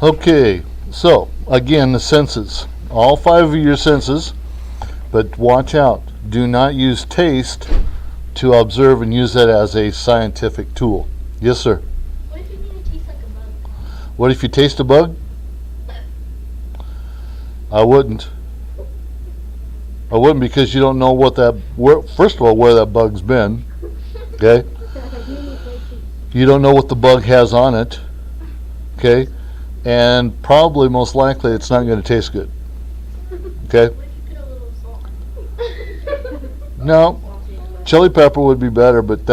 Okay, so again, the senses. All five of your senses, but watch out. Do not use taste to observe and use that as a scientific tool. Yes, sir. What if you need to taste like a bug? What if you taste a bug? I wouldn't. I wouldn't, because you don't know first of all, where that bug's been. Okay? You don't know what the bug has on it. Okay? And probably, most likely, it's not going to taste good. Okay? What if you put a little salt? No. Chili pepper would be better, but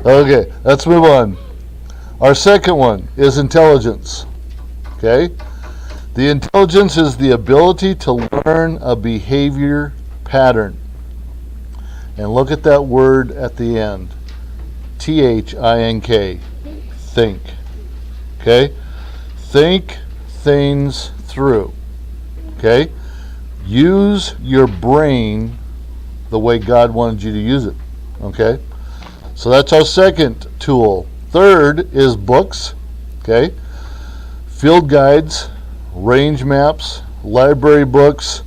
okay, let's move on. Our second one is intelligence. Okay? The intelligence is the ability to learn a behavior pattern. And look at that word at the end. T-H-I-N-K. Think. Okay? Think things through. Okay? Use your brain the way God wanted you to use it. Okay? So that's our second tool. Third is books. Okay? Field guides, range maps, library books,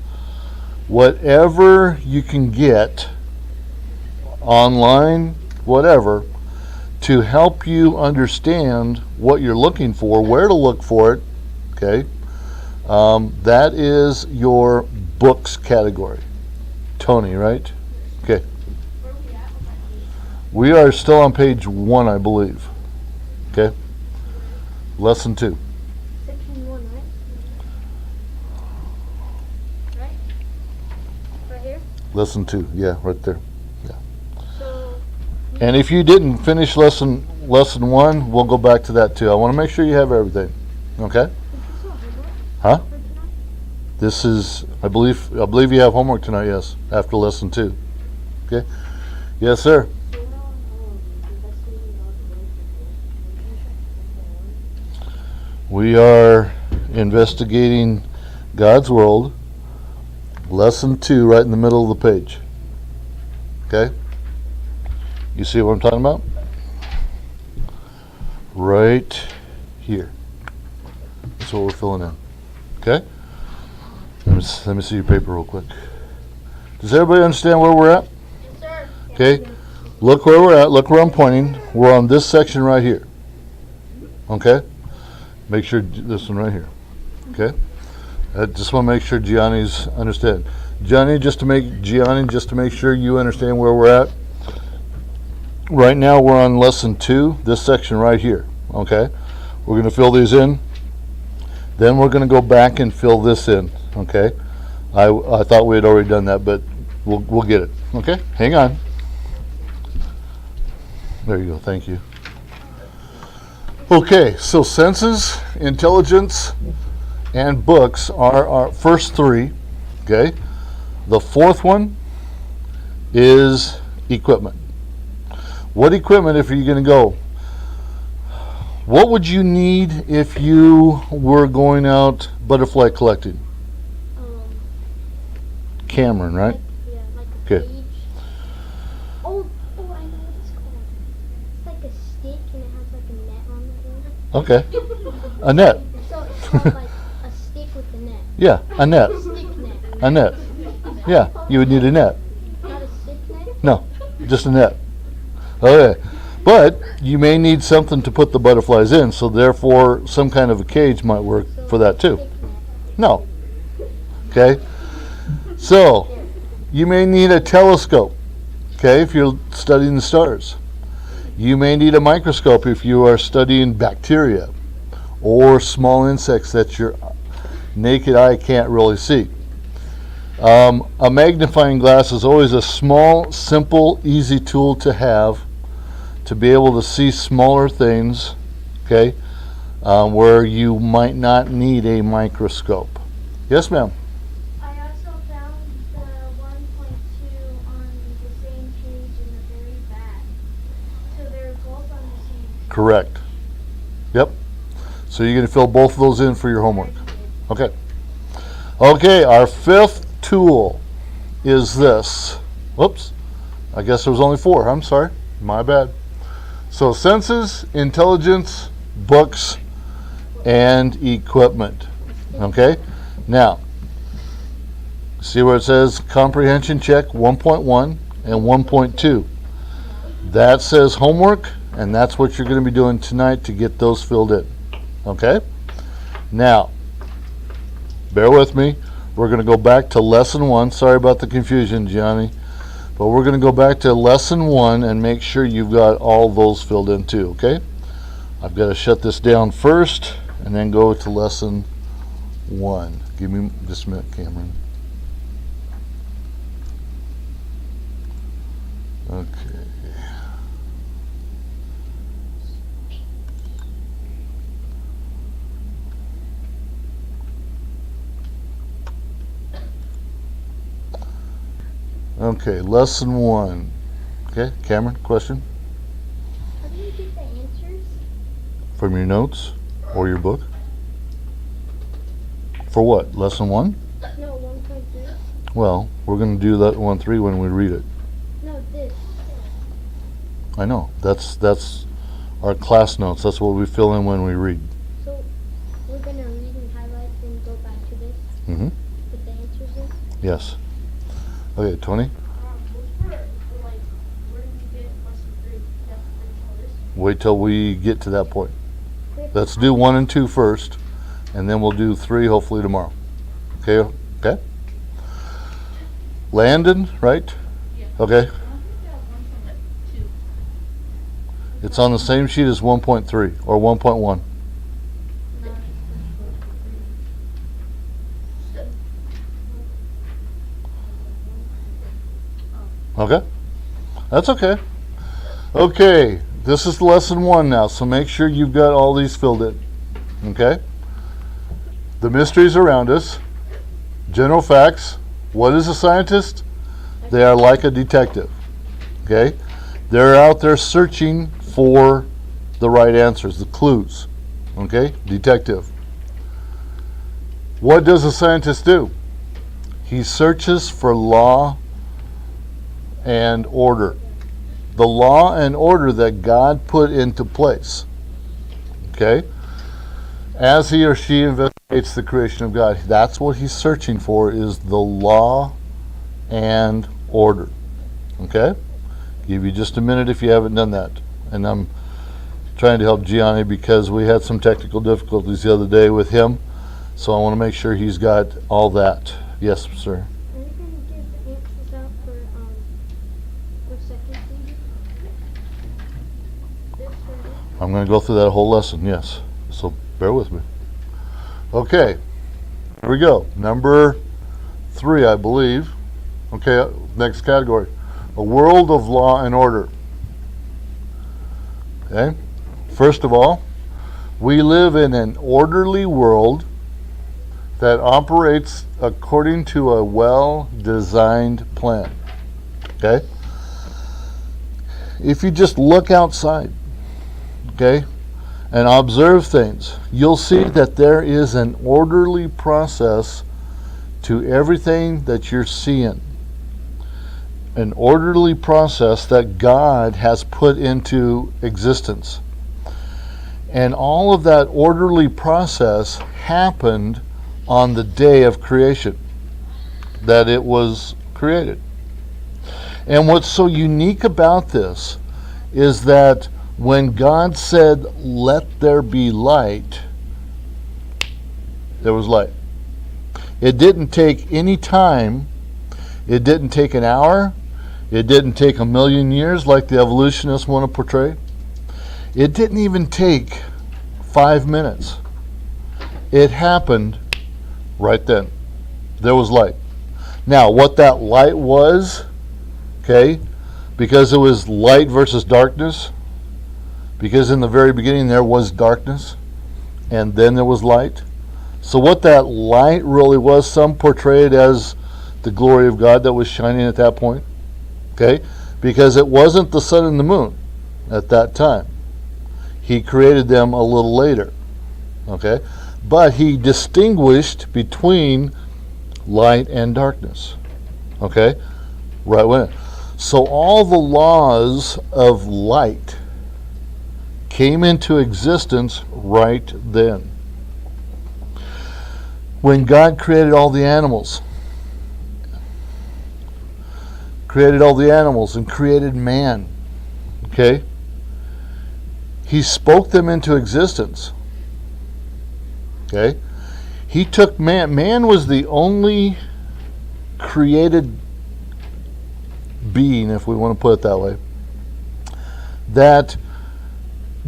whatever you can get online, whatever, to help you understand what you're looking for, where to look for it. Okay? That is your books category. Tony, right? Okay. Where are we at with that page? We are still on page 1, I believe. Okay? Lesson 2. Section 1, right? Right? Right here? Lesson 2, yeah, right there. So, And if you didn't finish lesson 1, we'll go back to that too. I want to make sure you have everything. Okay? Huh? This is, I believe you have homework tonight, yes, after lesson 2. Okay? Yes, sir. We are investigating God's world, lesson 2, right in the middle of the page. Okay? You see what I'm talking about? Right here. That's what we're filling in. Okay? Let me see your paper real quick. Does everybody understand where we're at? yes, sir. Okay? Look where we're at. Look where I'm pointing. We're on this section right here. Okay? Make sure this one right here. Okay? I just want to make sure Gianni's understand. Gianni, just to make sure you understand where we're at. Right now we're on lesson 2, this section right here. Okay? We're going to fill these in. Then we're going to go back and fill this in. Okay? I thought we had already done that, but we'll get it. Okay? Hang on. There you go. Thank you. Okay, so senses, intelligence, and books are our first 3. Okay? The fourth one is equipment. What equipment, if you're going to go? What would you need if you were going out butterfly collecting? Cameron, right? Yeah, like a Okay. cage. Oh, I know what it's called. It's like a stick and it has like a net on the end. Okay. A net. So it's called like a stick with a net. Yeah, a net. Stick net. A net. Yeah, you would need a net. Not a stick net? No, just a net. Okay. But you may need something to put the butterflies in, so therefore some kind of a cage might work for that too. Stick net. No. Okay? So, you may need a telescope, okay, if you're studying the stars. You may need a microscope if you are studying bacteria or small insects that your naked eye can't really see. A magnifying glass is always a small, simple, easy tool to have to be able to see smaller things, okay, where you might not need a microscope. Yes, ma'am? I also found the 1.2 on the same page in the very back. So they're both on the same page. Correct. Yep. So you're going to fill both of those in for your homework. Okay. Okay, our fifth tool is this. Whoops. I guess there was only 4. I'm sorry. My bad. So senses, intelligence, books, and equipment. Okay? Now, see where it says comprehension check 1.1 and 1.2. That says homework, and that's what you're going to be doing tonight to get those filled in. Okay? Now, bear with me. We're going to go back to lesson 1. Sorry about the confusion, Gianni. But we're going to go back to lesson 1 and make sure you've got all those filled in too, okay? I've got to shut this down first and then go to lesson 1. Give me just a minute, Cameron. Okay. Okay, lesson 1. Okay, Cameron, question? How do you get the answers? From your notes or your book? For what? Lesson 1? No, 1.3. Well, we're going to do that 1.3 when we read it. No, this. I know. That's our class notes. That's what we fill in when we read. So we're gonna read and highlight and go back to this. Mm-hmm. Put the answers in. Yes. Okay, Tony? Wait till we get to that point. Let's do 1 and 2 first, and then we'll do 3 hopefully tomorrow. Okay? Okay? Landon, right? Yeah. Okay. It's on the same sheet as 1.3 or 1.1. Okay? That's okay. Okay, this is lesson 1 now, so make sure you've got all these filled in. Okay? The mysteries around us, general facts. What is a scientist? They are like a detective. Okay? They're out there searching for the right answers, the clues. Okay? Detective. What does a scientist do? He searches for law and order. The law and order that God put into place. Okay? As he or she investigates the creation of God, that's what he's searching for, is the law and order. Okay? Give you just a minute if you haven't done that. And I'm trying to help Gianni because we had some technical difficulties the other day with him. So I want to make sure he's got all that. Yes, sir. Are we gonna give the answers out for second season? This or I'm going to go through that whole lesson, yes. So bear with me. Okay, here we go. Number 3, I believe. Okay, next category. A world of law and order. Okay, first of all, we live in an orderly world that operates according to a well-designed plan. Okay? If you just look outside, okay, and observe things, you'll see that there is an orderly process to everything that you're seeing. An orderly process that God has put into existence. And all of that orderly process happened on the day of creation, that it was created. And what's so unique about this is that when God said, "Let there be light," there was light. It didn't take any time. It didn't take an hour. It didn't take a million years like the evolutionists want to portray. It didn't even take 5 minutes. It happened right then. There was light. Now, what that light was, okay, because it was light versus darkness, because in the very beginning there was darkness, and then there was light. So what that light really was, some portray it as the glory of God that was shining at that point, okay, because it wasn't the sun and the moon at that time. He created them a little later, okay, but he distinguished between light and darkness, okay, right when. So all the laws of light came into existence right then. When God created all the animals, and created man, okay? He spoke them into existence. Okay? He took man. Man was the only created being, if we want to put it that way, that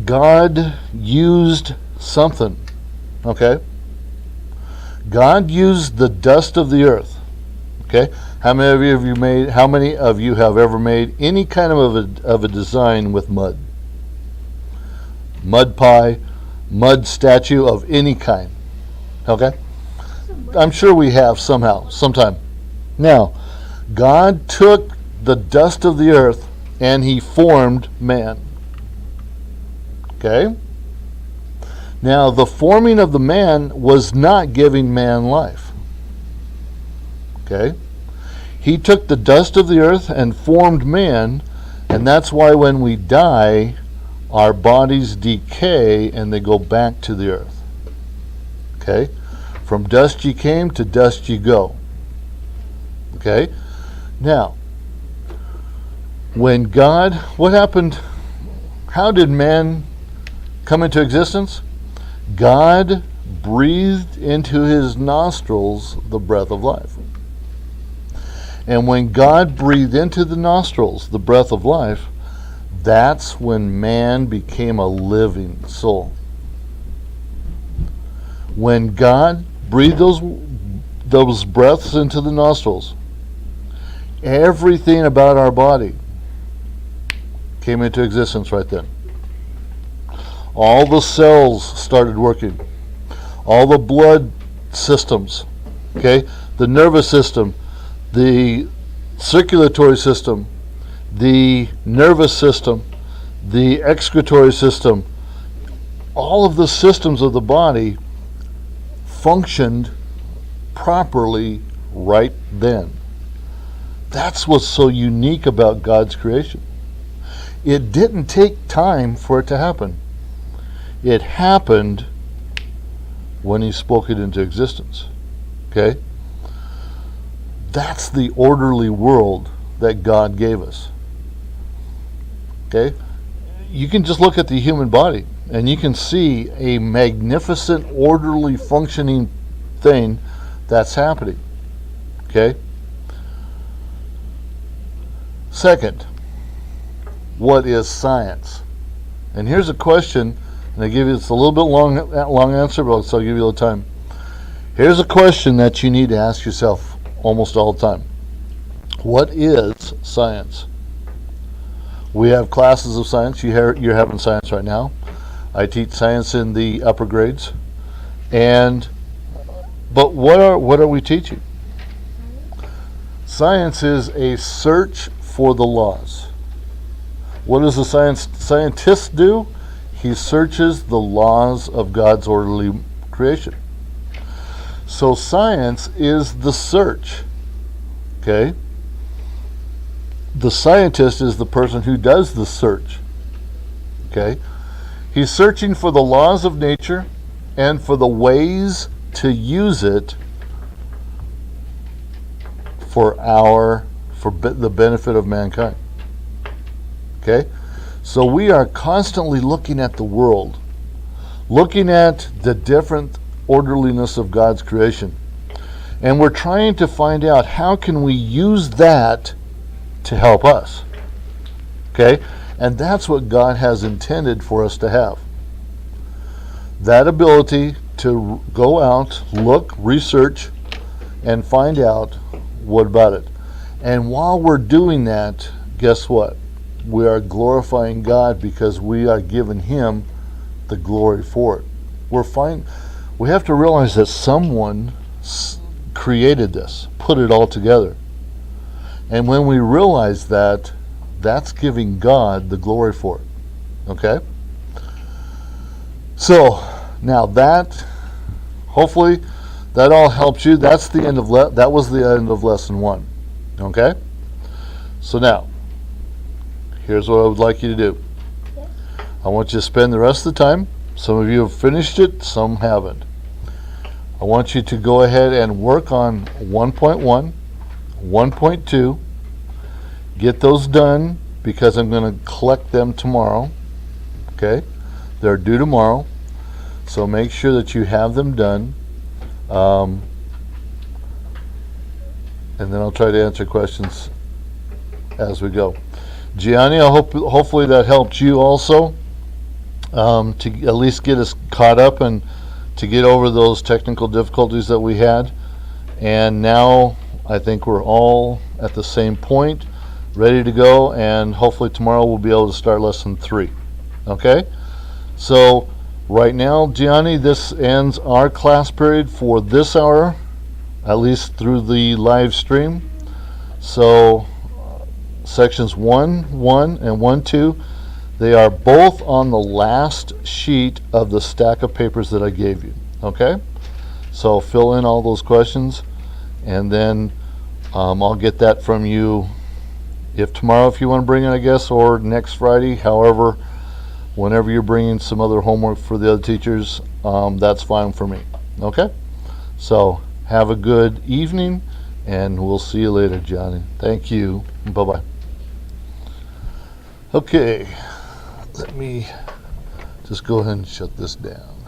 God used something. Okay? God used the dust of the earth. Okay? How many of you have ever made any kind of a design with mud? Mud pie, mud statue of any kind. Okay? I'm sure we have sometime. Now, God took the dust of the earth and he formed man. Okay? Now, the forming of the man was not giving man life. Okay? He took the dust of the earth and formed man, and that's why when we die, our bodies decay and they go back to the earth. Okay? From dust ye came, to dust ye go. Okay? Now, when God, what happened? How did man come into existence? God breathed into his nostrils the breath of life. And when God breathed into the nostrils the breath of life, that's when man became a living soul. When God breathed those breaths into the nostrils, everything about our body came into existence right then. All the cells started working. All the blood systems, okay, the nervous system, the circulatory system, the nervous system, the excretory system, all of the systems of the body functioned properly right then. That's what's so unique about God's creation. It didn't take time for it to happen. It happened when he spoke it into existence. Okay? That's the orderly world that God gave us. Okay? You can just look at the human body and you can see a magnificent, orderly, functioning thing that's happening. Okay? Second, what is science? And here's a question, and I give you, it's a little bit long answer, but I'll give you a little time. Here's a question that you need to ask yourself almost all the time. What is science? We have classes of science. You're having science right now. I teach science in the upper grades. But what are we teaching? Science is a search for the laws. What does the scientist do? He searches the laws of God's orderly creation. So science is the search. Okay? The scientist is the person who does the search. Okay? He's searching for the laws of nature and for the ways to use it for the benefit of mankind. Okay? So we are constantly looking at the world, looking at the different orderliness of God's creation. And we're trying to find out how can we use that to help us. Okay? And that's what God has intended for us to have. That ability to go out, look, research, and find out what about it. And while we're doing that, guess what? We are glorifying God because we are giving Him the glory for it. We have to realize that someone created this, put it all together. And when we realize that, that's giving God the glory for it. Okay? So, now that, hopefully, that all helps you. That was the end of lesson 1. Okay? So now, here's what I would like you to do. Yes. I want you to spend the rest of the time. Some of you have finished it, some haven't. I want you to go ahead and work on 1.1, 1.2. Get those done because I'm going to collect them tomorrow. Okay? They're due tomorrow. So make sure that you have them done. And then I'll try to answer questions as we go. Gianni, hopefully that helped you also to at least get us caught up and to get over those technical difficulties that we had. And now I think we're all at the same point, ready to go, and hopefully tomorrow we'll be able to start lesson 3. Okay? So right now, Gianni, this ends our class period for this hour, at least through the live stream. So sections 1.1 and 1.2, they are both on the last sheet of the stack of papers that I gave you. Okay? So fill in all those questions, and then I'll get that from you if tomorrow, if you want to bring it, I guess, or next Friday. However, whenever you're bringing some other homework for the other teachers, that's fine for me. Okay? So have a good evening, and we'll see you later, Johnny. Thank you. Bye-bye. Okay, let me just go ahead and shut this down.